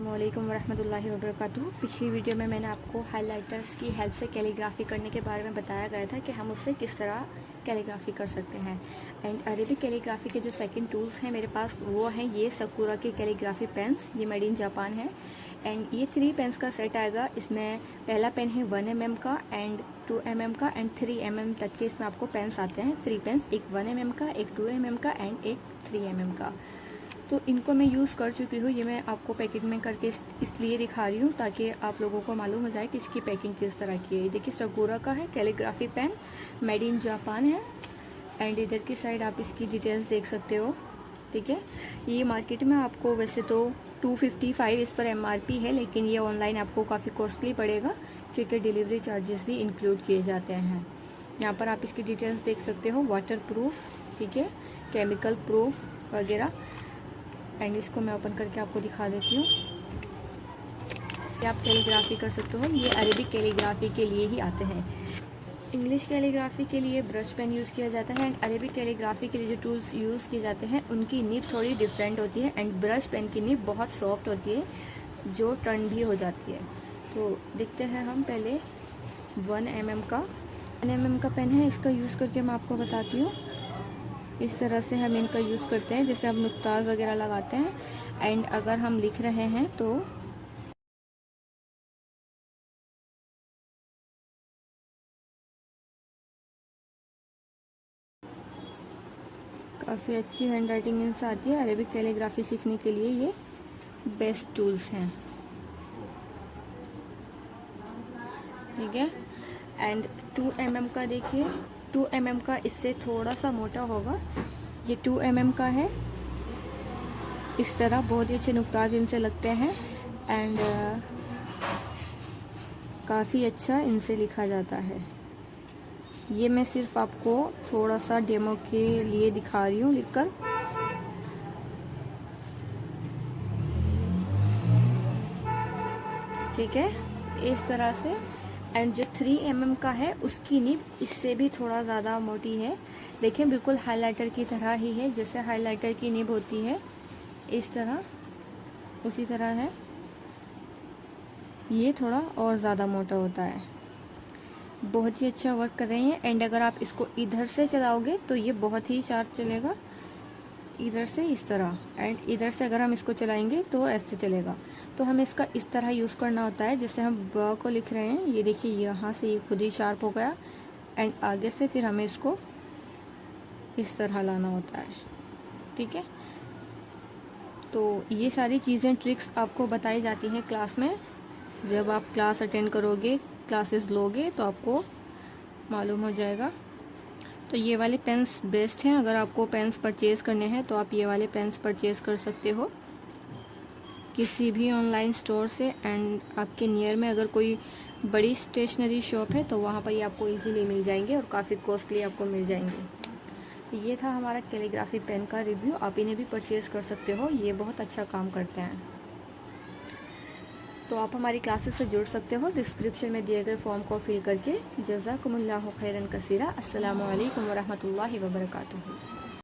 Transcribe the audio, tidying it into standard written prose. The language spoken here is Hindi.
अस्सलामुअलैकुम वरहमतुल्लाहि वबरकातुहू। पिछली वीडियो में मैंने आपको हाइलाइटर्स की हेल्प से कैलीग्राफी करने के बारे में बताया गया था कि हम उससे किस तरह कैलीग्राफी कर सकते हैं। एंड अरेबिक कैलीग्राफी के जो सेकंड टूल्स हैं मेरे पास वो हैं ये सकुरा के कैलीग्राफी पेन्स, ये मेड इन जापान है। एंड ये 3 पेन्स का सेट आएगा। इसमें पहला पेन है 1 mm का एंड 2 mm का एंड 3 mm तक के इसमें आपको पेन्स आते हैं। 3 पेन्स, एक 1 mm का, एक 2 mm का एंड एक 3 mm का। तो इनको मैं यूज़ कर चुकी हूँ। ये मैं आपको पैकेट में करके इसलिए दिखा रही हूँ ताकि आप लोगों को मालूम हो जाए कि इसकी पैकिंग किस तरह की है। देखिए सकुरा का है, calligraphy pen, made in Japan है। एंड इधर की साइड आप इसकी डिटेल्स देख सकते हो। ठीक है, ये मार्केट में आपको वैसे तो 255 इस पर MRP है, लेकिन ये ऑनलाइन आपको काफ़ी कॉस्टली पड़ेगा क्योंकि डिलीवरी चार्जेस भी इंक्लूड किए जाते हैं। यहाँ पर आप इसकी डिटेल्स देख सकते हो, वाटर प्रूफ, ठीक है, केमिकल प्रूफ वगैरह। एंड इसको मैं ओपन करके आपको दिखा देती हूँ। ये आप कैलीग्राफी कर सकते हो। ये अरेबिक कैलीग्राफी के लिए ही आते हैं। इंग्लिश कैलीग्राफी के लिए ब्रश पेन यूज़ किया जाता है एंड अरेबिक कैलीग्राफी के लिए जो टूल्स यूज़ किए जाते हैं उनकी निब थोड़ी डिफरेंट होती है। एंड ब्रश पेन की निब बहुत सॉफ्ट होती है जो टर्न भी हो जाती है। तो देखते हैं हम पहले 1 mm का 1 mm का पेन है। इसका यूज़ करके मैं आपको बताती हूँ। इस तरह से हम इनका यूज़ करते हैं, जैसे हम नुक्ताज़ वगैरह लगाते हैं। एंड अगर हम लिख रहे हैं तो काफ़ी अच्छी हैंड राइटिंग इनसे आती है। अरेबिक कैलीग्राफी सीखने के लिए ये बेस्ट टूल्स हैं। ठीक है, एंड 2 mm का देखिए, 2 mm का इससे थोड़ा सा मोटा होगा। ये 2 mm का है। इस तरह बहुत ही अच्छे नुक्ताज इनसे लगते हैं एंड काफ़ी अच्छा इनसे लिखा जाता है। ये मैं सिर्फ आपको थोड़ा सा डेमो के लिए दिखा रही हूँ लिखकर। ठीक है, इस तरह से। एंड जो 3 mm का है उसकी निब इससे भी थोड़ा ज़्यादा मोटी है। देखें, बिल्कुल हाइलाइटर की तरह ही है, जैसे हाइलाइटर की निब होती है इस तरह, उसी तरह है। ये थोड़ा और ज़्यादा मोटा होता है। बहुत ही अच्छा वर्क कर रही हैं। एंड अगर आप इसको इधर से चलाओगे तो ये बहुत ही शार्प चलेगा, इधर से इस तरह। एंड इधर से अगर हम इसको चलाएंगे तो ऐसे चलेगा। तो हमें इसका इस तरह यूज़ करना होता है, जैसे हम ब को लिख रहे हैं। ये देखिए, यहाँ से ये खुद ही शार्प हो गया एंड आगे से फिर हमें इसको इस तरह लाना होता है। ठीक है, तो ये सारी चीज़ें, ट्रिक्स आपको बताई जाती हैं क्लास में। जब आप क्लास अटेंड करोगे, क्लासेस लोगे, तो आपको मालूम हो जाएगा। तो ये वाले पेन्स बेस्ट हैं। अगर आपको पेन्स परचेज़ करने हैं तो आप ये वाले पेन्स परचेज़ कर सकते हो किसी भी ऑनलाइन स्टोर से। एंड आपके नियर में अगर कोई बड़ी स्टेशनरी शॉप है तो वहाँ पर ये आपको इजीली मिल जाएंगे और काफ़ी कॉस्टली आपको मिल जाएंगे। ये था हमारा कैलीग्राफी पेन का रिव्यू। आप इन्हें भी परचेज़ कर सकते हो, ये बहुत अच्छा काम करते हैं। तो आप हमारी क्लासेस से जुड़ सकते हो डिस्क्रिप्शन में दिए गए फॉर्म को फिल करके। जज़ाकुमुल्लाहु खैरन कसीरा। अस्सलामु अलैकुम वरहमतुल्लाहि वबरकातुहू।